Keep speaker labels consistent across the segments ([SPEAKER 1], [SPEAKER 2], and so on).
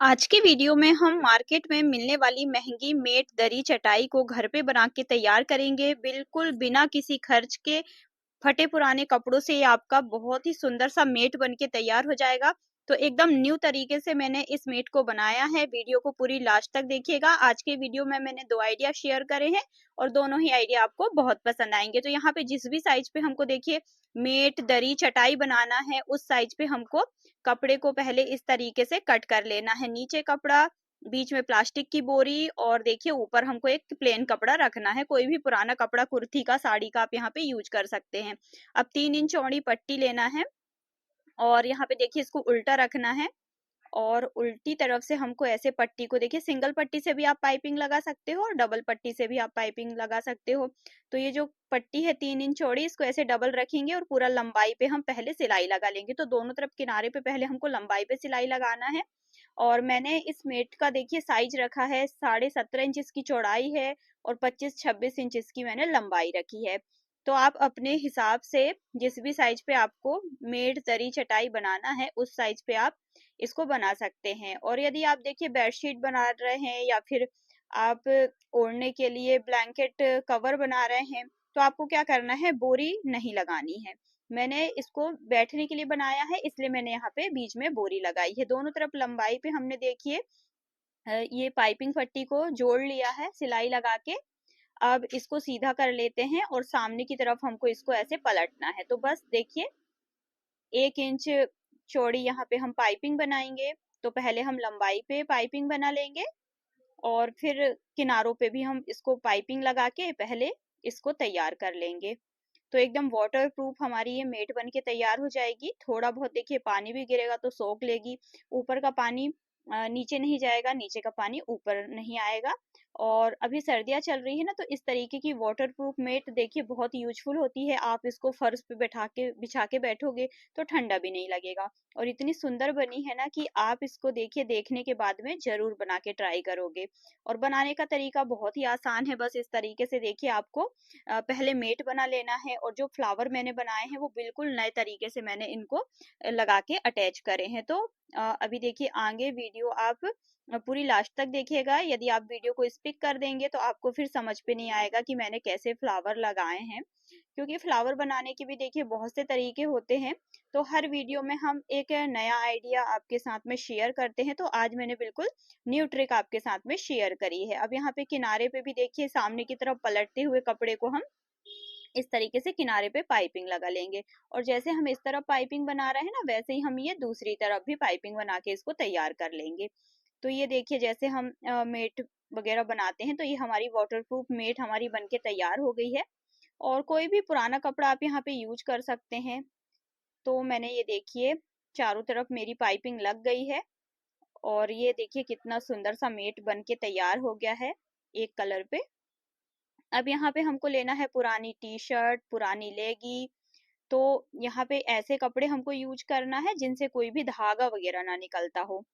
[SPEAKER 1] आज के वीडियो में हम मार्केट में मिलने वाली महंगी मेट दरी चटाई को घर पे बना के तैयार करेंगे, बिल्कुल बिना किसी खर्च के। फटे पुराने कपड़ों से ये आपका बहुत ही सुंदर सा मेट बन के तैयार हो जाएगा। तो एकदम न्यू तरीके से मैंने इस मेट को बनाया है। वीडियो को पूरी लास्ट तक देखिएगा। आज के वीडियो में मैंने 2 आइडिया शेयर करे हैं और दोनों ही आइडिया आपको बहुत पसंद आएंगे। तो यहाँ पे जिस भी साइज पे हमको देखिए मेट दरी चटाई बनाना है, उस साइज पे हमको कपड़े को पहले इस तरीके से कट कर लेना है। नीचे कपड़ा, बीच में प्लास्टिक की बोरी और देखिए ऊपर हमको एक प्लेन कपड़ा रखना है। कोई भी पुराना कपड़ा, कुर्ती का, साड़ी का आप यहाँ पे यूज कर सकते हैं। अब 3 इंच चौड़ी पट्टी लेना है और यहाँ पे देखिए इसको उल्टा रखना है और उल्टी तरफ से हमको ऐसे पट्टी को देखिए, सिंगल पट्टी से भी आप पाइपिंग लगा सकते हो और डबल पट्टी से भी आप पाइपिंग लगा सकते हो। तो ये जो पट्टी है 3 इंच चौड़ी, इसको ऐसे डबल रखेंगे और पूरा लंबाई पे हम पहले सिलाई लगा लेंगे। तो दोनों तरफ किनारे पे पहले हमको लंबाई पे सिलाई लगाना है। और मैंने इस मेट का देखिए साइज रखा है, 17.5 इंच इसकी चौड़ाई है और 25-26 इंच इसकी मैंने लंबाई रखी है। तो आप अपने हिसाब से जिस भी साइज पे आपको मेट दरी चटाई बनाना है, उस साइज पे आप इसको बना सकते हैं। और यदि आप देखिए बेडशीट बना रहे हैं या फिर आप ओढ़ने के लिए ब्लैंकेट कवर बना रहे हैं, तो आपको क्या करना है, बोरी नहीं लगानी है। मैंने इसको बैठने के लिए बनाया है, इसलिए मैंने यहाँ पे बीच में बोरी लगाई है। दोनों तरफ लंबाई पे हमने देखिए ये पाइपिंग पट्टी को जोड़ लिया है सिलाई लगा के। अब इसको सीधा कर लेते हैं और सामने की तरफ हमको इसको ऐसे पलटना है। तो बस देखिए 1 इंच चौड़ी यहाँ पे हम पाइपिंग बनाएंगे। तो पहले हम लंबाई पे पाइपिंग बना लेंगे और फिर किनारों पे भी हम इसको पाइपिंग लगा के पहले इसको तैयार कर लेंगे। तो एकदम वाटर प्रूफ हमारी ये मेट बन के तैयार हो जाएगी। थोड़ा बहुत देखिए पानी भी गिरेगा तो सोख लेगी। ऊपर का पानी नीचे नहीं जाएगा, नीचे का पानी ऊपर नहीं आएगा। और अभी सर्दियां चल रही है ना, तो इस तरीके की वाटर प्रूफ मेट देखिए बहुत यूजफुल होती है। आप इसको फर्श पे बिछा के बैठोगे तो ठंडा भी नहीं लगेगा। और इतनी सुंदर बनी है ना कि आप इसको देखिए, देखने के बाद में जरूर बना के ट्राई करोगे। और बनाने का तरीका बहुत ही आसान है। बस इस तरीके से देखिए आपको पहले मेट बना लेना है और जो फ्लावर मैंने बनाए हैं वो बिल्कुल नए तरीके से मैंने इनको लगा के अटैच करे हैं। तो अभी देखिए आगे वीडियो आप पूरी लास्ट तक देखिएगा। यदि आप वीडियो को स्किप कर देंगे तो आपको फिर समझ पे नहीं आएगा कि मैंने कैसे फ्लावर लगाए हैं, क्योंकि फ्लावर बनाने के भी देखिए बहुत से तरीके होते हैं। तो हर वीडियो में हम एक नया आइडिया आपके साथ में शेयर करते हैं। तो आज मैंने बिल्कुल न्यू ट्रिक आपके साथ में शेयर करी है। अब यहाँ पे किनारे पे भी देखिए सामने की तरफ पलटते हुए कपड़े को हम इस तरीके से किनारे पे पाइपिंग लगा लेंगे। और जैसे हम इस तरफ पाइपिंग बना रहे हैं ना, वैसे ही हम ये दूसरी तरफ भी पाइपिंग बना के इसको तैयार कर लेंगे। तो ये देखिए जैसे हम मेट वगैरह बनाते हैं, तो ये हमारी वाटरप्रूफ मेट हमारी बनके तैयार हो गई है। और कोई भी पुराना कपड़ा आप यहाँ पे यूज कर सकते हैं। तो मैंने ये देखिए चारों तरफ मेरी पाइपिंग लग गई है और ये देखिए कितना सुंदर सा मेट बन के तैयार हो गया है एक कलर पे। अब यहाँ पे हमको लेना है पुरानी टी शर्ट, पुरानी लेगी। तो यहाँ पे ऐसे कपड़े हमको यूज करना है जिनसे कोई भी धागा वगैरह ना निकलता हो।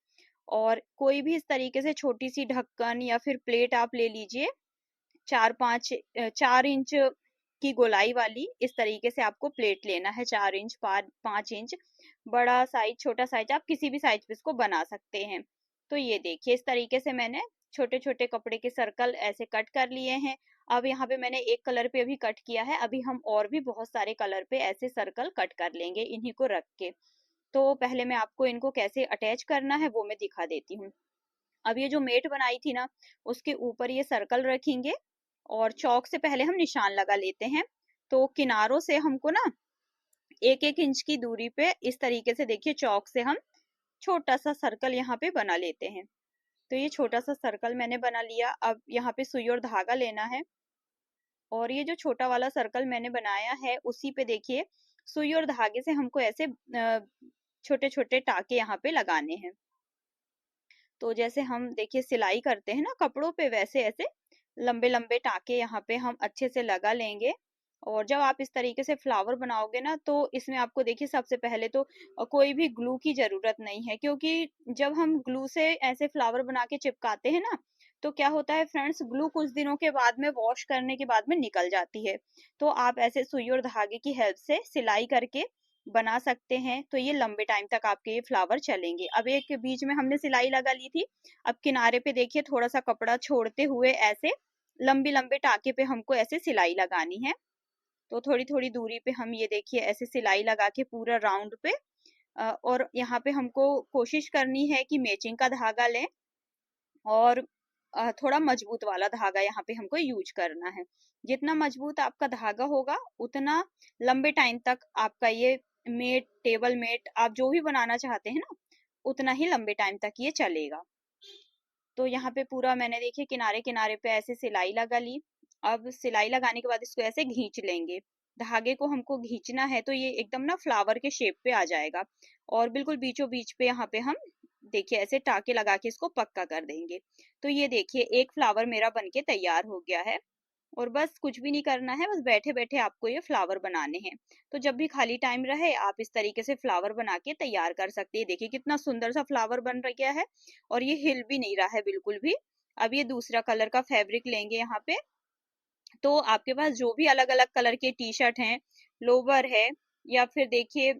[SPEAKER 1] और कोई भी इस तरीके से छोटी सी ढक्कन या फिर प्लेट आप ले लीजिए, 4 इंच की गोलाई वाली। इस तरीके से आपको प्लेट लेना है, 4 इंच 5 इंच। बड़ा साइज, छोटा साइज, आप किसी भी साइज पे इसको बना सकते हैं। तो ये देखिए इस तरीके से मैंने छोटे छोटे कपड़े के सर्कल ऐसे कट कर लिए हैं। अब यहाँ पे मैंने एक कलर पे अभी कट किया है, अभी हम और भी बहुत सारे कलर पे ऐसे सर्कल कट कर लेंगे इन्हीं को रख के। तो पहले मैं आपको इनको कैसे अटैच करना है वो मैं दिखा देती हूँ। अब ये जो मेट बनाई थी ना, उसके ऊपर ये सर्कल रखेंगे और चौक से पहले हम निशान लगा लेते हैं। तो किनारों से हमको ना 1-1 इंच की दूरी पे इस तरीके से देखिए चौक से हम छोटा सा सर्कल यहाँ पे बना लेते हैं। तो ये छोटा सा सर्कल मैंने बना लिया। अब यहाँ पे सुई और धागा लेना है और ये जो छोटा वाला सर्कल मैंने बनाया है उसी पे देखिए सुई और धागे से हमको ऐसे छोटे छोटे टाके यहाँ पे लगाने हैं। तो जैसे हम देखिए सिलाई करते हैं ना कपड़ों पे, वैसे ऐसे लंबे लंबे टाके यहाँ पे हम अच्छे से लगा लेंगे। और जब आप इस तरीके से फ्लावर बनाओगे ना, तो इसमें आपको देखिए सबसे पहले तो कोई भी ग्लू की जरूरत नहीं है, क्योंकि जब हम ग्लू से ऐसे फ्लावर बना के चिपकाते हैं ना, तो क्या होता है फ्रेंड्स, ग्लू कुछ दिनों के बाद में वॉश करने के बाद में निकल जाती है। तो आप ऐसे सुई और धागे की हेल्प से सिलाई करके बना सकते हैं, तो ये लंबे टाइम तक आपके ये फ्लावर चलेंगे। अब एक बीच में हमने सिलाई लगा ली थी, अब किनारे पे देखिए थोड़ा सा कपड़ा छोड़ते हुए ऐसे लंबे लंबे टाके पे हमको ऐसे सिलाई लगानी है। तो थोड़ी थोड़ी दूरी पे हम ये देखिए ऐसे सिलाई लगा के पूरा राउंड पे और यहाँ पे हमको कोशिश करनी है कि मैचिंग का धागा लें और थोड़ा मजबूत वाला धागा यहाँ पे हमको यूज करना है। जितना मजबूत आपका धागा होगा उतना लंबे टाइम तक आपका ये मेट, टेबल मेट आप जो भी बनाना चाहते हैं ना, उतना ही लंबे टाइम तक ये चलेगा। तो यहाँ पे पूरा मैंने देखिए किनारे किनारे पे ऐसे सिलाई लगा ली। अब सिलाई लगाने के बाद इसको ऐसे खींच लेंगे। धागे को हमको खींचना है तो ये एकदम ना फ्लावर के शेप पे आ जाएगा और बिल्कुल बीचों बीच पे यहाँ पे हम देखिए ऐसे टाके लगा के इसको पक्का कर देंगे। तो ये देखिए एक फ्लावर मेरा बनके तैयार हो गया है और बस कुछ भी नहीं करना है, बस बैठे बैठे आपको ये फ्लावर बनाने हैं। तो जब भी खाली टाइम रहे आप इस तरीके से फ्लावर बना के तैयार कर सकते हैं। देखिए कितना सुंदर सा फ्लावर बन गया है और ये हिल भी नहीं रहा है बिल्कुल भी। अब ये दूसरा कलर का फैब्रिक लेंगे यहाँ पे। तो आपके पास जो भी अलग अलग कलर के टी शर्ट हैं, लोवर है या फिर देखिए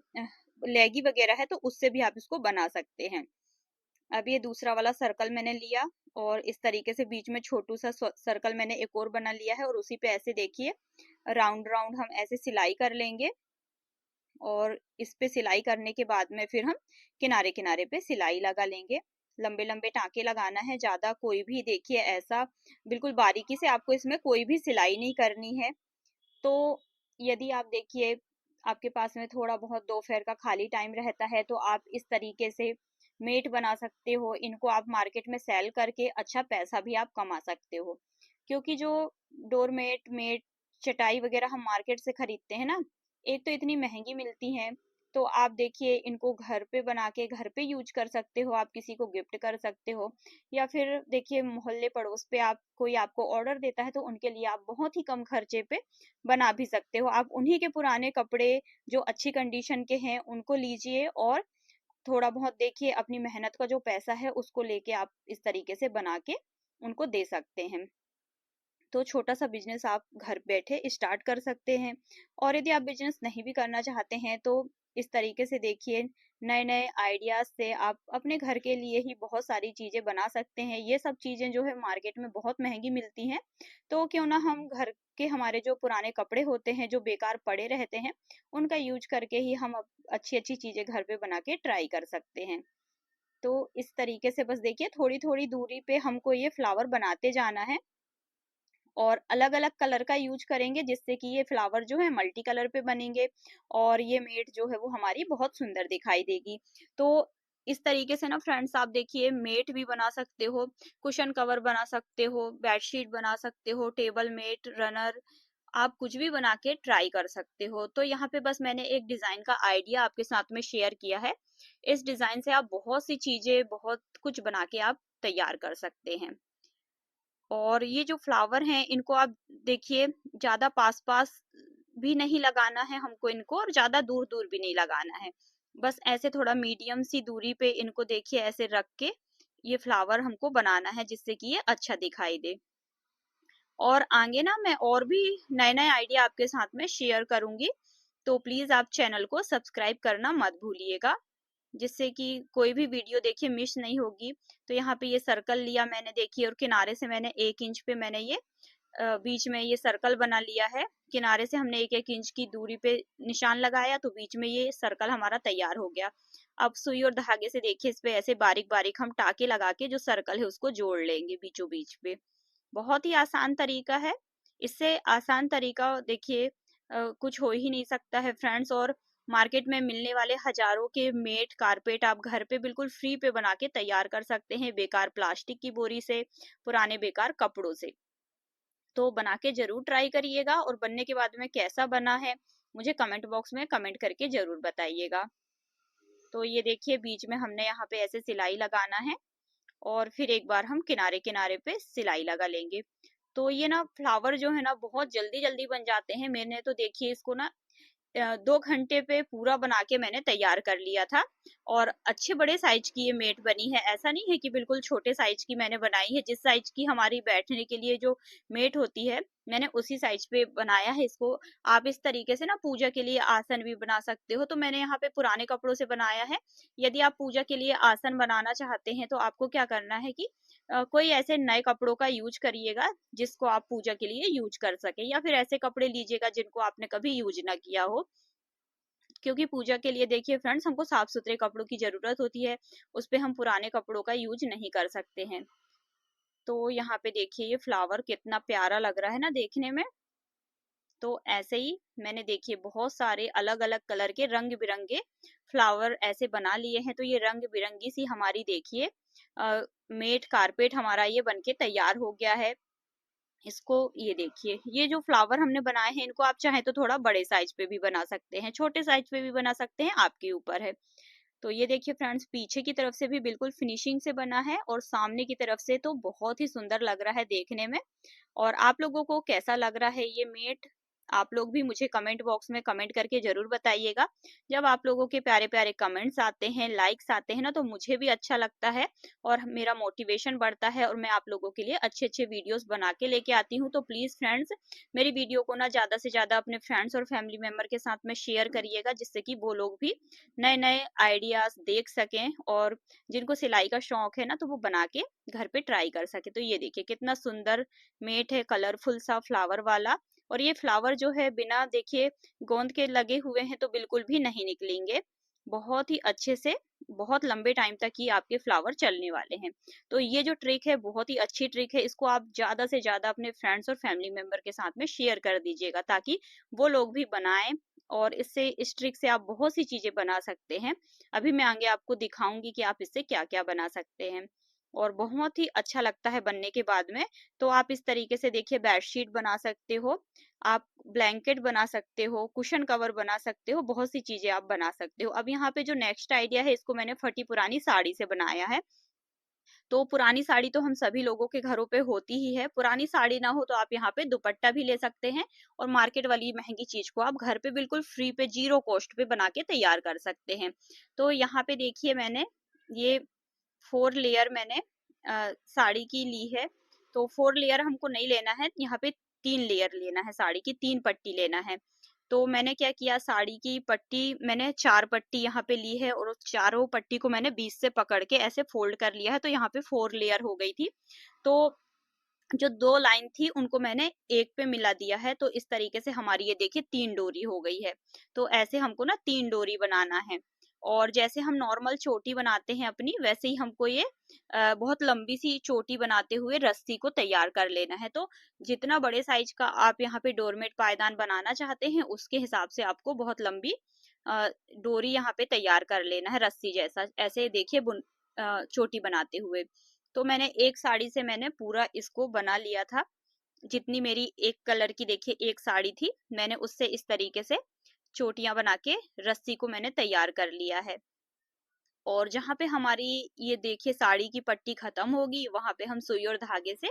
[SPEAKER 1] लेगी वगैरह है, तो उससे भी आप इसको बना सकते हैं। अब ये दूसरा वाला सर्कल मैंने लिया और इस तरीके से बीच में छोटू सा सर्कल मैंने एक और बना लिया है और उसी पे ऐसे देखिए राउंड राउंड हम ऐसे सिलाई कर लेंगे और इस पे सिलाई करने के बाद में फिर हम किनारे किनारे पे सिलाई लगा लेंगे। लंबे लंबे टांके लगाना है, ज्यादा कोई भी देखिए ऐसा बिल्कुल बारीकी से आपको इसमें कोई भी सिलाई नहीं करनी है। तो यदि आप देखिए आपके पास में थोड़ा बहुत दोपहर का खाली टाइम रहता है तो आप इस तरीके से मेट बना सकते हो। इनको आप मार्केट में सेल करके अच्छा पैसा भी आप कमा सकते हो, क्योंकि जो डोरमेट, मेट, चटाई वगैरह हम मार्केट से खरीदते हैं ना, एक तो इतनी महंगी मिलती हैं। तो आप देखिए इनको घर पे बना के घर पे यूज कर सकते हो, आप किसी को गिफ्ट कर सकते हो या फिर देखिए मोहल्ले पड़ोस पे आप कोई आपको ऑर्डर देता है तो उनके लिए आप बहुत ही कम खर्चे पे बना भी सकते हो। आप उन्हीं के पुराने कपड़े जो अच्छी कंडीशन के हैं उनको लीजिए और थोड़ा बहुत देखिए अपनी मेहनत का जो पैसा है उसको लेके आप इस तरीके से बना के उनको दे सकते हैं। तो छोटा सा बिजनेस आप घर बैठे स्टार्ट कर सकते हैं। और यदि आप बिजनेस नहीं भी करना चाहते हैं तो इस तरीके से देखिए नए नए आइडियाज से आप अपने घर के लिए ही बहुत सारी चीजें बना सकते हैं। ये सब चीजें जो है मार्केट में बहुत महंगी मिलती हैं, तो क्यों ना हम घर के हमारे जो पुराने कपड़े होते हैं जो बेकार पड़े रहते हैं उनका यूज करके ही हम अच्छी अच्छी चीजें घर पे बना के ट्राई कर सकते हैं। तो इस तरीके से बस देखिए थोड़ी थोड़ी दूरी पे हमको ये फ्लावर बनाते जाना है और अलग अलग कलर का यूज करेंगे जिससे कि ये फ्लावर जो है मल्टी कलर पे बनेंगे और ये मेट जो है वो हमारी बहुत सुंदर दिखाई देगी। तो इस तरीके से ना फ्रेंड्स आप देखिए मेट भी बना सकते हो, कुशन कवर बना सकते हो, बेडशीट बना सकते हो, टेबल मेट, रनर, आप कुछ भी बना के ट्राई कर सकते हो। तो यहाँ पे बस मैंने एक डिजाइन का आइडिया आपके साथ में शेयर किया है। इस डिजाइन से आप बहुत सी चीजें, बहुत कुछ बना के आप तैयार कर सकते हैं। और ये जो फ्लावर हैं इनको आप देखिए ज्यादा पास पास भी नहीं लगाना है हमको इनको और ज्यादा दूर दूर भी नहीं लगाना है। बस ऐसे थोड़ा मीडियम सी दूरी पे इनको देखिए ऐसे रख के ये फ्लावर हमको बनाना है जिससे कि ये अच्छा दिखाई दे। और आगे ना मैं और भी नए नए आइडिया आपके साथ में शेयर करूंगी, तो प्लीज आप चैनल को सब्सक्राइब करना मत भूलिएगा, जिससे कि कोई भी वीडियो देखिए मिस नहीं होगी। तो यहाँ पे ये सर्कल लिया मैंने देखिए और किनारे से मैंने 1 इंच पे मैंने ये बीच में ये सर्कल बना लिया है। किनारे से हमने 1 1 इंच की दूरी पे निशान लगाया तो बीच में ये सर्कल हमारा तैयार हो गया। अब सुई और धागे से देखिए इस पे ऐसे बारीक बारीक हम टाके लगा के जो सर्कल है उसको जोड़ लेंगे बीचों बीच पे। बहुत ही आसान तरीका है, इससे आसान तरीका देखिए कुछ हो ही नहीं सकता है फ्रेंड्स। और मार्केट में मिलने वाले हजारों के मेट, कारपेट आप घर पे बिल्कुल फ्री पे बना के तैयार कर सकते हैं, बेकार प्लास्टिक की बोरी से, पुराने बेकार कपड़ों से। तो बना के जरूर ट्राई करिएगा और बनने के बाद में कैसा बना है मुझे कमेंट बॉक्स में कमेंट करके जरूर बताइएगा। तो ये देखिए बीच में हमने यहाँ पे ऐसे सिलाई लगाना है और फिर एक बार हम किनारे किनारे पे सिलाई लगा लेंगे। तो ये ना फ्लावर जो है ना बहुत जल्दी जल्दी बन जाते हैं। मैंने तो देखिए इसको ना 2 घंटे पे पूरा बना के मैंने तैयार कर लिया था और अच्छे बड़े साइज की ये मेट बनी है। ऐसा नहीं है कि बिल्कुल छोटे साइज की मैंने बनाई है। जिस साइज की हमारी बैठने के लिए जो मेट होती है मैंने उसी साइज पे बनाया है इसको। आप इस तरीके से ना पूजा के लिए आसन भी बना सकते हो। तो मैंने यहाँ पे पुराने कपड़ों से बनाया है। यदि आप पूजा के लिए आसन बनाना चाहते हैं तो आपको क्या करना है कि कोई ऐसे नए कपड़ों का यूज करिएगा जिसको आप पूजा के लिए यूज कर सके, या फिर ऐसे कपड़े लीजिएगा जिनको आपने कभी यूज ना किया हो। क्योंकि पूजा के लिए देखिए फ्रेंड्स, हमको साफ सुथरे कपड़ों की जरूरत होती है, उस पे हम पुराने कपड़ों का यूज नहीं कर सकते हैं। तो यहाँ पे देखिए ये फ्लावर कितना प्यारा लग रहा है ना देखने में। तो ऐसे ही मैंने देखिए बहुत सारे अलग अलग कलर के रंग बिरंगे फ्लावर ऐसे बना लिए हैं। तो ये रंग बिरंगी सी हमारी देखिए मेट कारपेट हमारा ये बनके तैयार हो गया है। इसको ये देखिए, ये जो फ्लावर हमने बनाए हैं इनको आप चाहे तो थोड़ा बड़े साइज पे भी बना सकते हैं, छोटे साइज पे भी बना सकते हैं, आपके ऊपर है। तो ये देखिए फ्रेंड्स, पीछे की तरफ से भी बिल्कुल फिनिशिंग से बना है और सामने की तरफ से तो बहुत ही सुंदर लग रहा है देखने में। और आप लोगों को कैसा लग रहा है ये मेट, आप लोग भी मुझे कमेंट बॉक्स में कमेंट करके जरूर बताइएगा। जब आप लोगों के प्यारे प्यारे कमेंट्स आते हैं, लाइक्स आते हैं ना, तो मुझे भी अच्छा लगता है और मेरा मोटिवेशन बढ़ता है और मैं आप लोगों के लिए अच्छे अच्छे वीडियोस बना के लेके आती हूँ। तो प्लीज फ्रेंड्स, मेरी वीडियो को ना ज्यादा से ज्यादा अपने फ्रेंड्स और फैमिली मेंबर के साथ में शेयर करिएगा, जिससे कि वो लोग भी नए नए आइडियाज देख सकें और जिनको सिलाई का शौक है ना, तो वो बना के घर पे ट्राई कर सके। तो ये देखिए कितना सुंदर मेट है, कलरफुल सा फ्लावर वाला। और ये फ्लावर जो है बिना देखिए गोंद के लगे हुए हैं तो बिल्कुल भी नहीं निकलेंगे, बहुत ही अच्छे से बहुत लंबे टाइम तक ही आपके फ्लावर चलने वाले हैं। तो ये जो ट्रिक है बहुत ही अच्छी ट्रिक है, इसको आप ज्यादा से ज्यादा अपने फ्रेंड्स और फैमिली मेंबर के साथ में शेयर कर दीजिएगा, ताकि वो लोग भी बनाएं। और इससे इस ट्रिक से आप बहुत सी चीजें बना सकते हैं। अभी मैं आगे आपको दिखाऊंगी कि आप इससे क्या क्या बना सकते हैं, और बहुत ही अच्छा लगता है बनने के बाद में। तो आप इस तरीके से देखिए बेडशीट बना सकते हो, आप ब्लैंकेट बना सकते हो, कुशन कवर बना सकते हो, बहुत सी चीजें आप बना सकते हो। अब यहाँ पे जो नेक्स्ट आइडिया है, इसको मैंने फटी पुरानी साड़ी से बनाया है। तो पुरानी साड़ी तो हम सभी लोगों के घरों पे होती ही है, पुरानी साड़ी ना हो तो आप यहाँ पे दुपट्टा भी ले सकते हैं और मार्केट वाली महंगी चीज को आप घर पे बिल्कुल फ्री पे जीरो कॉस्ट पे बना के तैयार कर सकते हैं। तो यहाँ पे देखिए मैंने ये 4 लेयर मैंने साड़ी की ली है। तो 4 लेयर हमको नहीं लेना है, यहाँ पे 3 लेयर लेना है, साड़ी की 3 पट्टी लेना है। तो मैंने क्या किया, साड़ी की पट्टी मैंने 4 पट्टी यहाँ पे ली है और उस चारों पट्टी को मैंने बीच से पकड़ के ऐसे फोल्ड कर लिया है। तो यहाँ पे 4 लेयर हो गई थी। तो जो 2 लाइन थी उनको मैंने एक पे मिला दिया है। तो इस तरीके से हमारी ये देखिए 3 डोरी हो गई है। तो ऐसे हमको ना 3 डोरी बनाना है। और जैसे हम नॉर्मल चोटी बनाते हैं अपनी, वैसे ही हमको ये बहुत लंबी सी चोटी बनाते हुए रस्सी को तैयार कर लेना है। तो जितना बड़े साइज का आप यहाँ पे डोरमेट पायदान बनाना चाहते हैं, उसके हिसाब से आपको बहुत लंबी अ, डोरी यहाँ पे तैयार कर लेना है रस्सी जैसा, ऐसे देखिए चोटी बनाते हुए। तो मैंने एक साड़ी से मैंने पूरा इसको बना लिया था। जितनी मेरी एक कलर की देखिए एक साड़ी थी, मैंने उससे इस तरीके से चोटियां बना के रस्सी को मैंने तैयार कर लिया है। और जहाँ पे हमारी ये देखिए साड़ी की पट्टी खत्म होगी, वहां पे हम सुई और धागे से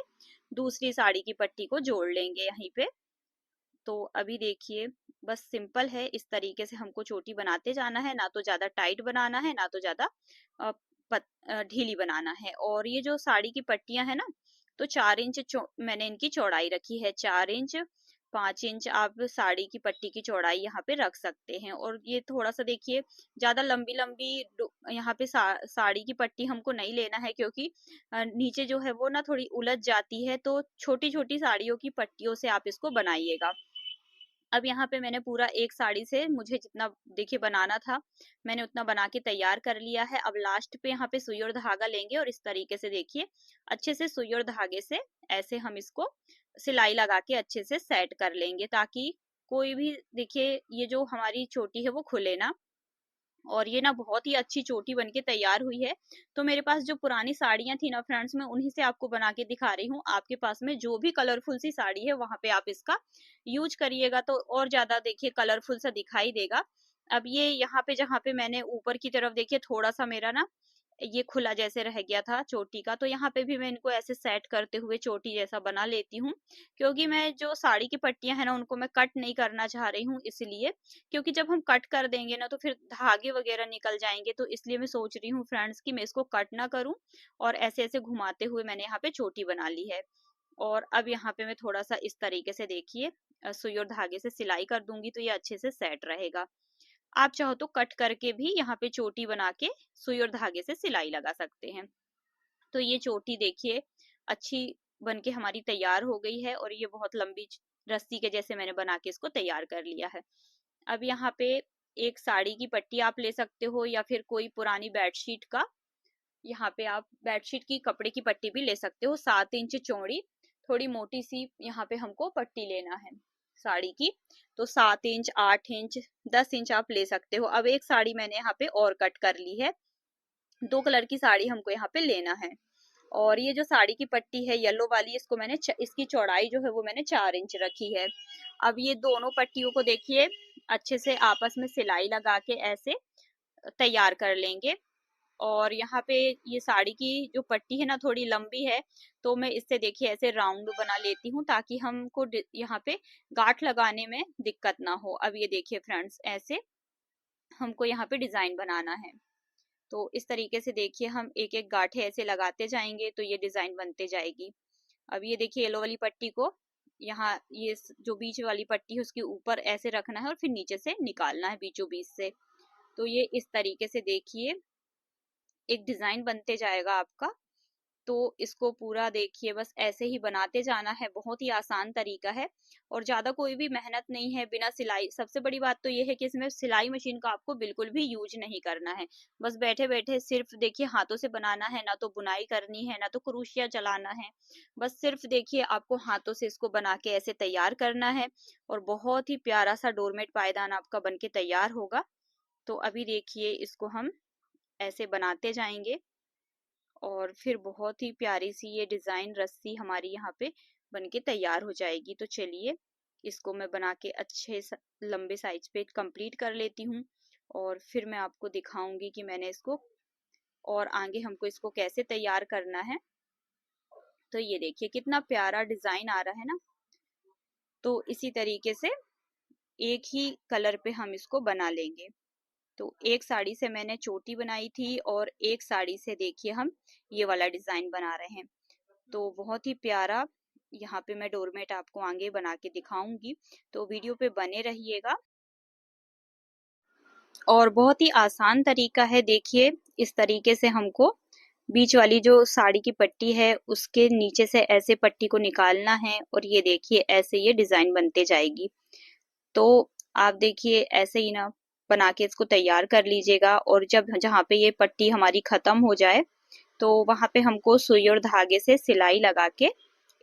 [SPEAKER 1] दूसरी साड़ी की पट्टी को जोड़ लेंगे यहीं पे। तो अभी देखिए बस सिंपल है, इस तरीके से हमको चोटी बनाते जाना है, ना तो ज्यादा टाइट बनाना है ना तो ज्यादा ढीली बनाना है। और ये जो साड़ी की पट्टियां है ना, तो 4 इंच मैंने इनकी चौड़ाई रखी है, 4 इंच 5 इंच आप साड़ी की पट्टी की चौड़ाई यहाँ पे रख सकते हैं। और ये थोड़ा सा देखिए ज्यादा लंबी लंबी यहाँ पे साड़ी की पट्टी हमको नहीं लेना है, क्योंकि नीचे जो है वो ना थोड़ी उलझ जाती है। तो छोटी छोटी साड़ियों की पट्टियों से आप इसको बनाइएगा। अब यहाँ पे मैंने पूरा एक साड़ी से मुझे जितना देखिए बनाना था, मैंने उतना बना के तैयार कर लिया है। अब लास्ट पे यहाँ पे सुई और धागा लेंगे और इस तरीके से देखिए अच्छे से सुई और धागे से ऐसे हम इसको सिलाई लगा के अच्छे से सेट कर लेंगे, ताकि कोई भी देखिए ये जो हमारी चोटी है वो खुले ना। और ये ना बहुत ही अच्छी चोटी बनके तैयार हुई है। तो मेरे पास जो पुरानी साड़ियां थी ना फ्रेंड्स, मैं उन्हीं से आपको बना के दिखा रही हूँ। आपके पास में जो भी कलरफुल सी साड़ी है वहां पे आप इसका यूज करिएगा, तो और ज्यादा देखिए कलरफुल सा दिखाई देगा। अब ये यहाँ पे जहाँ पे मैंने ऊपर की तरफ देखिए थोड़ा सा मेरा ना ये खुला जैसे रह गया था चोटी का, तो यहाँ पे भी मैं इनको ऐसे सेट करते हुए चोटी जैसा बना लेती हूँ। क्योंकि मैं जो साड़ी की पट्टियां है ना उनको मैं कट नहीं करना चाह रही हूँ, इसलिए क्योंकि जब हम कट कर देंगे ना तो फिर धागे वगैरह निकल जाएंगे। तो इसलिए मैं सोच रही हूँ फ्रेंड्स कि मैं इसको कट ना करूँ और ऐसे ऐसे घुमाते हुए मैंने यहाँ पे चोटी बना ली है। और अब यहाँ पे मैं थोड़ा सा इस तरीके से देखिए सुई और धागे से सिलाई कर दूंगी तो ये अच्छे से सेट रहेगा। आप चाहो तो कट करके भी यहाँ पे चोटी बना के सुई और धागे से सिलाई लगा सकते हैं। तो ये चोटी देखिए अच्छी बनके हमारी तैयार हो गई है और ये बहुत लंबी रस्सी के जैसे मैंने बना के इसको तैयार कर लिया है। अब यहाँ पे एक साड़ी की पट्टी आप ले सकते हो या फिर कोई पुरानी बेडशीट का, यहाँ पे आप बेडशीट की कपड़े की पट्टी भी ले सकते हो। 7 इंच चौड़ी थोड़ी मोटी सी यहाँ पे हमको पट्टी लेना है साड़ी की, तो 7 इंच 8 इंच 10 इंच आप ले सकते हो। अब एक साड़ी मैंने यहाँ पे और कट कर ली है, 2 कलर की साड़ी हमको यहाँ पे लेना है। और ये जो साड़ी की पट्टी है येलो वाली, इसको मैंने इसकी चौड़ाई जो है वो मैंने 4 इंच रखी है। अब ये दोनों पट्टियों को देखिए अच्छे से आपस में सिलाई लगा के ऐसे तैयार कर लेंगे। और यहाँ पे ये साड़ी की जो पट्टी है ना थोड़ी लंबी है, तो मैं इससे देखिए ऐसे राउंड बना लेती हूँ ताकि हमको यहाँ पे गांठ लगाने में दिक्कत ना हो। अब ये देखिए फ्रेंड्स ऐसे हमको यहाँ पे डिजाइन बनाना है, तो इस तरीके से देखिए हम एक एक गांठे ऐसे लगाते जाएंगे तो ये डिजाइन बनते जाएगी। अब ये देखिए येलो वाली पट्टी को यहाँ ये जो बीच वाली पट्टी है उसके ऊपर ऐसे रखना है और फिर नीचे से निकालना है बीचों बीच से। तो ये इस तरीके से देखिए एक डिजाइन बनते जाएगा आपका। तो इसको पूरा देखिए बस ऐसे ही बनाते जाना है, बहुत ही आसान तरीका है और ज्यादा कोई भी मेहनत नहीं है। बिना सिलाई, सबसे बड़ी बात तो ये है कि इसमें सिलाई मशीन का आपको बिल्कुल भी यूज नहीं करना है। बस बैठे बैठे सिर्फ देखिए हाथों से बनाना है, ना तो बुनाई करनी है ना तो क्रोशिया चलाना है। बस सिर्फ देखिए आपको हाथों से इसको बना के ऐसे तैयार करना है और बहुत ही प्यारा सा डोरमेट पायदान आपका बनके तैयार होगा। तो अभी देखिए इसको हम ऐसे बनाते जाएंगे और फिर बहुत ही प्यारी सी ये डिजाइन रस्सी हमारी यहाँ पे बनके तैयार हो जाएगी। तो चलिए इसको मैं बना के अच्छे लंबे साइज पे कंप्लीट कर लेती हूँ और फिर मैं आपको दिखाऊंगी कि मैंने इसको और आगे हमको इसको कैसे तैयार करना है। तो ये देखिए कितना प्यारा डिजाइन आ रहा है ना। तो इसी तरीके से एक ही कलर पे हम इसको बना लेंगे। तो एक साड़ी से मैंने चोटी बनाई थी और एक साड़ी से देखिए हम ये वाला डिजाइन बना रहे हैं। तो बहुत ही प्यारा यहाँ पे मैं डोरमेट आपको आगे बना के दिखाऊंगी, तो वीडियो पे बने रहिएगा। और बहुत ही आसान तरीका है, देखिए इस तरीके से हमको बीच वाली जो साड़ी की पट्टी है उसके नीचे से ऐसे पट्टी को निकालना है और ये देखिए ऐसे ये डिजाइन बनते जाएगी। तो आप देखिए ऐसे ही ना बना के इसको तैयार कर लीजिएगा और जब जहाँ पे ये पट्टी हमारी खत्म हो जाए तो वहां पे हमको सुई और धागे से सिलाई लगा के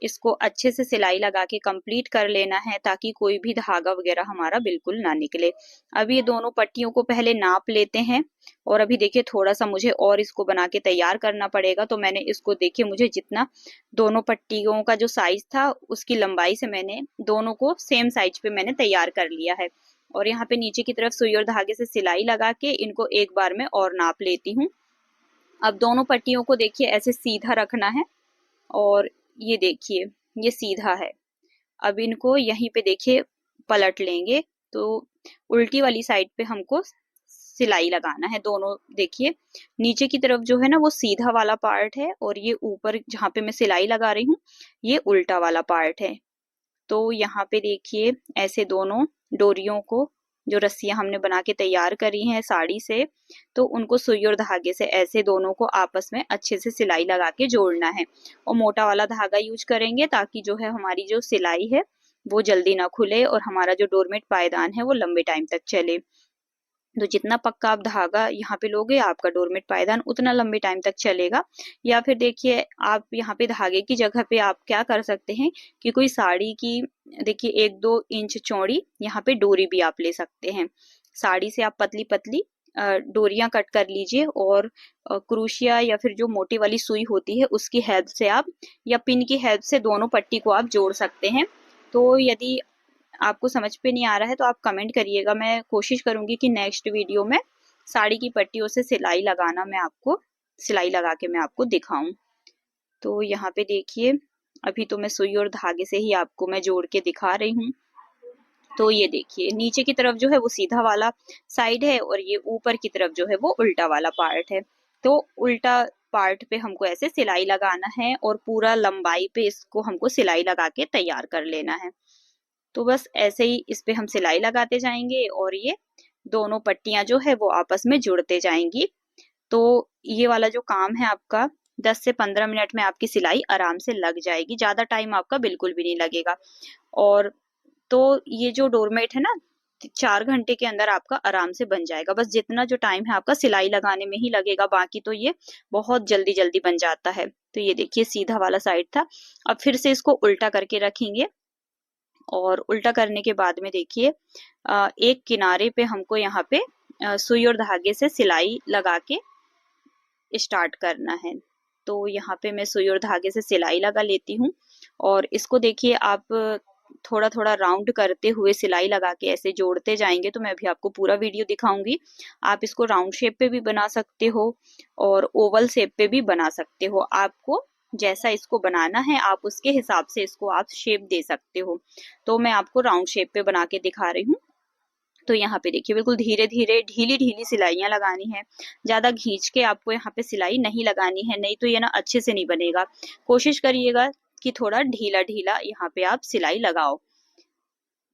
[SPEAKER 1] इसको अच्छे से सिलाई लगा के कंप्लीट कर लेना है ताकि कोई भी धागा वगैरह हमारा बिल्कुल ना निकले। अब ये दोनों पट्टियों को पहले नाप लेते हैं और अभी देखिए थोड़ा सा मुझे और इसको बना के तैयार करना पड़ेगा। तो मैंने इसको देखिए मुझे जितना दोनों पट्टियों का जो साइज था उसकी लंबाई से मैंने दोनों को सेम साइज पे मैंने तैयार कर लिया है और यहाँ पे नीचे की तरफ सुई और धागे से सिलाई लगा के इनको एक बार में और नाप लेती हूँ। अब दोनों पट्टियों को देखिए ऐसे सीधा रखना है और ये देखिए ये सीधा है। अब इनको यहीं पे देखिए पलट लेंगे तो उल्टी वाली साइड पे हमको सिलाई लगाना है। दोनों देखिए नीचे की तरफ जो है ना वो सीधा वाला पार्ट है और ये ऊपर जहाँ पे मैं सिलाई लगा रही हूँ ये उल्टा वाला पार्ट है। तो यहाँ पे देखिए ऐसे दोनों डोरियों को, जो रस्सियां हमने बना के तैयार करी हैं साड़ी से, तो उनको सुई और धागे से ऐसे दोनों को आपस में अच्छे से सिलाई लगा के जोड़ना है और मोटा वाला धागा यूज करेंगे ताकि जो है हमारी जो सिलाई है वो जल्दी ना खुले और हमारा जो डोरमेट पायदान है वो लंबे टाइम तक चले। तो जितना पक्का आप धागा यहाँ पे लोगे आपका डोरमेट पायदान उतना लंबे टाइम तक चलेगा। या फिर देखिए आप यहाँ पे धागे की जगह पे आप क्या कर सकते हैं कि कोई साड़ी की देखिए 1-2 इंच चौड़ी यहाँ पे डोरी भी आप ले सकते हैं। साड़ी से आप पतली पतली डोरियां कट कर लीजिए और क्रूशिया या फिर जो मोटी वाली सुई होती है उसकी हेल्प से आप या पिन की हेल्प से दोनों पट्टी को आप जोड़ सकते हैं। तो यदि आपको समझ पे नहीं आ रहा है तो आप कमेंट करिएगा, मैं कोशिश करूंगी कि नेक्स्ट वीडियो में साड़ी की पट्टियों से सिलाई लगाना मैं आपको सिलाई लगा के मैं आपको दिखाऊं। तो यहाँ पे देखिए अभी तो मैं सुई और धागे से ही आपको मैं जोड़ के दिखा रही हूँ। तो ये देखिए नीचे की तरफ जो है वो सीधा वाला साइड है और ये ऊपर की तरफ जो है वो उल्टा वाला पार्ट है। तो उल्टा पार्ट पे हमको ऐसे सिलाई लगाना है और पूरा लंबाई पे इसको हमको सिलाई लगा के तैयार कर लेना है। तो बस ऐसे ही इस पे हम सिलाई लगाते जाएंगे और ये दोनों पट्टियां जो है वो आपस में जुड़ते जाएंगी। तो ये वाला जो काम है आपका 10 से 15 मिनट में आपकी सिलाई आराम से लग जाएगी, ज्यादा टाइम आपका बिल्कुल भी नहीं लगेगा। और तो ये जो डोरमेट है ना 4 घंटे के अंदर आपका आराम से बन जाएगा। बस जितना जो टाइम है आपका सिलाई लगाने में ही लगेगा, बाकी तो ये बहुत जल्दी जल्दी बन जाता है। तो ये देखिए सीधा वाला साइड था। अब फिर से इसको उल्टा करके रखेंगे और उल्टा करने के बाद में देखिए एक किनारे पे हमको यहाँ पे सुई और धागे से सिलाई लगा के स्टार्ट करना है। तो यहाँ पे मैं सुई और धागे से सिलाई लगा लेती हूँ और इसको देखिए आप थोड़ा थोड़ा राउंड करते हुए सिलाई लगा के ऐसे जोड़ते जाएंगे। तो मैं अभी आपको पूरा वीडियो दिखाऊंगी। आप इसको राउंड शेप पे भी बना सकते हो और ओवल शेप पे भी बना सकते हो। आपको जैसा इसको बनाना है आप उसके हिसाब से इसको आप शेप दे सकते हो। तो मैं आपको राउंड शेप पे बना के दिखा रही हूँ। तो यहाँ पे देखिए बिल्कुल धीरे धीरे ढीली ढीली सिलाइयां लगानी है, ज्यादा खींच के आपको यहाँ पे सिलाई नहीं लगानी है, नहीं तो ये ना अच्छे से नहीं बनेगा। कोशिश करिएगा कि थोड़ा ढीला ढीला यहाँ पे आप सिलाई लगाओ।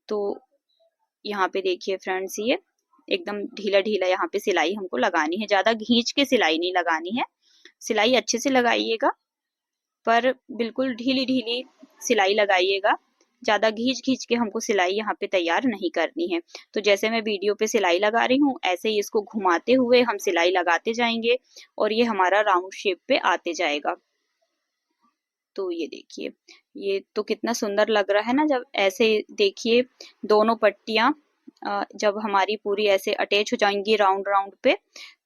[SPEAKER 1] तो यहाँ पे देखिए फ्रेंड्स ये एकदम ढीला ढीला यहाँ पे सिलाई हमको लगानी है, ज्यादा खींच के सिलाई नहीं लगानी है। सिलाई अच्छे से लगाइएगा पर बिल्कुल ढीली ढीली सिलाई लगाइएगा, ज्यादा घींच घींच के हमको सिलाई यहाँ पे तैयार नहीं करनी है। तो जैसे मैं वीडियो पे सिलाई लगा रही हूँ ऐसे ही इसको घुमाते हुए हम सिलाई लगाते जाएंगे और ये हमारा राउंड शेप पे आते जाएगा। तो ये देखिए ये तो कितना सुंदर लग रहा है ना, जब ऐसे देखिए दोनों पट्टियां जब हमारी पूरी ऐसे अटैच हो जाएंगी राउंड राउंड पे,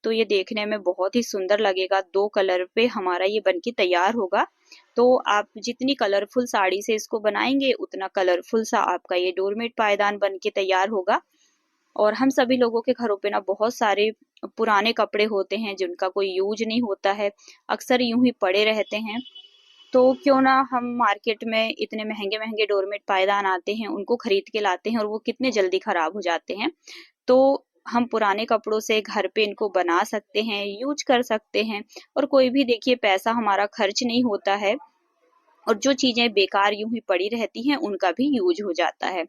[SPEAKER 1] तो ये देखने में बहुत ही सुंदर लगेगा। 2 कलर पे हमारा ये बनके तैयार होगा। तो आप जितनी कलरफुल साड़ी से इसको बनाएंगे उतना कलरफुल सा आपका ये डोरमेट पायदान बनके तैयार होगा। और हम सभी लोगों के घरों पे ना बहुत सारे पुराने कपड़े होते हैं जिनका कोई यूज नहीं होता है, अक्सर यूं ही पड़े रहते हैं। तो क्यों ना हम मार्केट में इतने महंगे महंगे डोरमेट पायदान आते हैं उनको खरीद के लाते हैं और वो कितने जल्दी खराब हो जाते हैं। तो हम पुराने कपड़ों से घर पे इनको बना सकते हैं, यूज कर सकते हैं और कोई भी देखिए पैसा हमारा खर्च नहीं होता है और जो चीजें बेकार यूं ही पड़ी रहती हैं उनका भी यूज हो जाता है।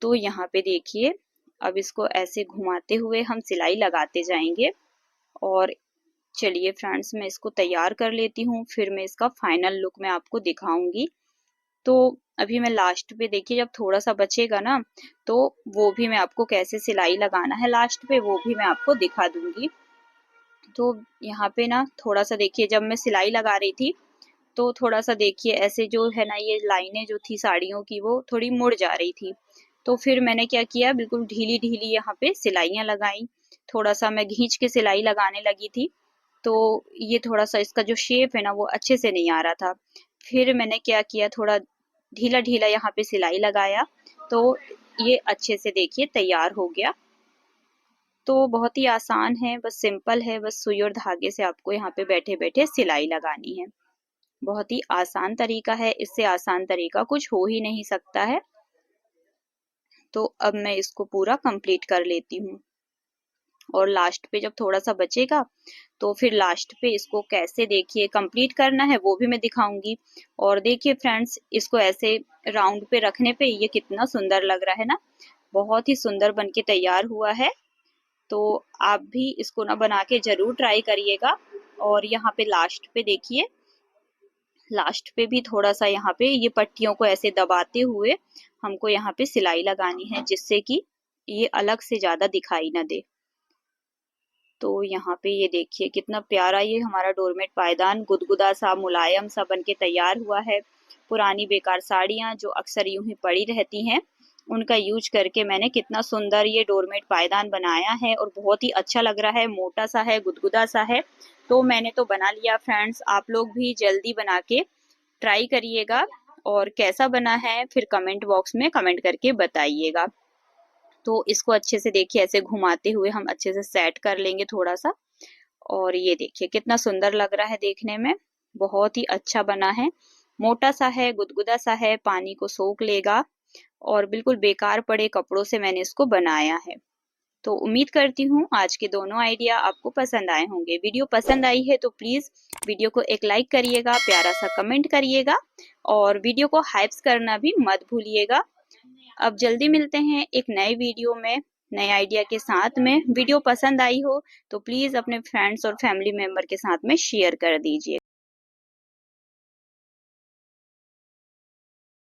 [SPEAKER 1] तो यहाँ पे देखिए अब इसको ऐसे घुमाते हुए हम सिलाई लगाते जाएंगे और चलिए फ्रेंड्स मैं इसको तैयार कर लेती हूँ, फिर मैं इसका फाइनल लुक मैं आपको दिखाऊंगी। तो अभी मैं लास्ट पे देखिए जब थोड़ा सा बचेगा ना तो वो भी मैं आपको कैसे सिलाई लगाना है लास्ट पे वो भी मैं आपको दिखा दूंगी। तो यहाँ पे ना थोड़ा सा देखिए जब मैं सिलाई लगा रही थी तो थोड़ा सा देखिए ऐसे जो है ना ये लाइनें जो थी साड़ियों की वो थोड़ी मुड़ जा रही थी। तो फिर मैंने क्या किया बिल्कुल ढीली ढीली यहाँ पे सिलाइयां लगाई, थोड़ा सा मैं खींच के सिलाई लगाने लगी थी। तो ये थोड़ा सा इसका जो शेप है ना वो अच्छे से नहीं आ रहा था। फिर मैंने क्या किया थोड़ा ढीला ढीला यहाँ पे सिलाई लगाया तो ये अच्छे से देखिए तैयार हो गया। तो बहुत ही आसान है, बस सिंपल है, बस सुई और धागे से आपको यहाँ पे बैठे बैठे सिलाई लगानी है। बहुत ही आसान तरीका है, इससे आसान तरीका कुछ हो ही नहीं सकता है। तो अब मैं इसको पूरा कंप्लीट कर लेती हूँ और लास्ट पे जब थोड़ा सा बचेगा तो फिर लास्ट पे इसको कैसे देखिए कंप्लीट करना है वो भी मैं दिखाऊंगी। और देखिए फ्रेंड्स इसको ऐसे राउंड पे रखने पे ये कितना सुंदर लग रहा है ना, बहुत ही सुंदर बनके तैयार हुआ है। तो आप भी इसको ना बना के जरूर ट्राई करिएगा। और यहाँ पे लास्ट पे देखिए लास्ट पे भी थोड़ा सा यहाँ पे ये पट्टियों को ऐसे दबाते हुए हमको यहाँ पे सिलाई लगानी है जिससे कि ये अलग से ज्यादा दिखाई ना दे। तो यहाँ पे ये देखिए कितना प्यारा ये हमारा डोरमेट पायदान गुदगुदा सा मुलायम सा बनके तैयार हुआ है। पुरानी बेकार साड़ियाँ जो अक्सर यूं ही पड़ी रहती हैं उनका यूज करके मैंने कितना सुंदर ये डोरमेट पायदान बनाया है और बहुत ही अच्छा लग रहा है, मोटा सा है गुदगुदा सा है। तो मैंने तो बना लिया फ्रेंड्स, आप लोग भी जल्दी बना के ट्राई करिएगा और कैसा बना है फिर कमेंट बॉक्स में कमेंट करके बताइएगा। तो इसको अच्छे से देखिए ऐसे घुमाते हुए हम अच्छे से सेट कर लेंगे थोड़ा सा। और ये देखिए कितना सुंदर लग रहा है देखने में, बहुत ही अच्छा बना है, मोटा सा है गुदगुदा सा है, पानी को सोख लेगा और बिल्कुल बेकार पड़े कपड़ों से मैंने इसको बनाया है। तो उम्मीद करती हूँ आज के दोनों आइडिया आपको पसंद आए होंगे। वीडियो पसंद आई है तो प्लीज़ वीडियो को एक लाइक करिएगा, प्यारा सा कमेंट करिएगा और वीडियो को हाइप्स करना भी मत भूलिएगा। अब जल्दी मिलते हैं एक नए वीडियो में नए आइडिया के साथ में। वीडियो पसंद आई हो तो प्लीज़ अपने फ्रेंड्स और फैमिली मेंबर के साथ में शेयर कर दीजिए।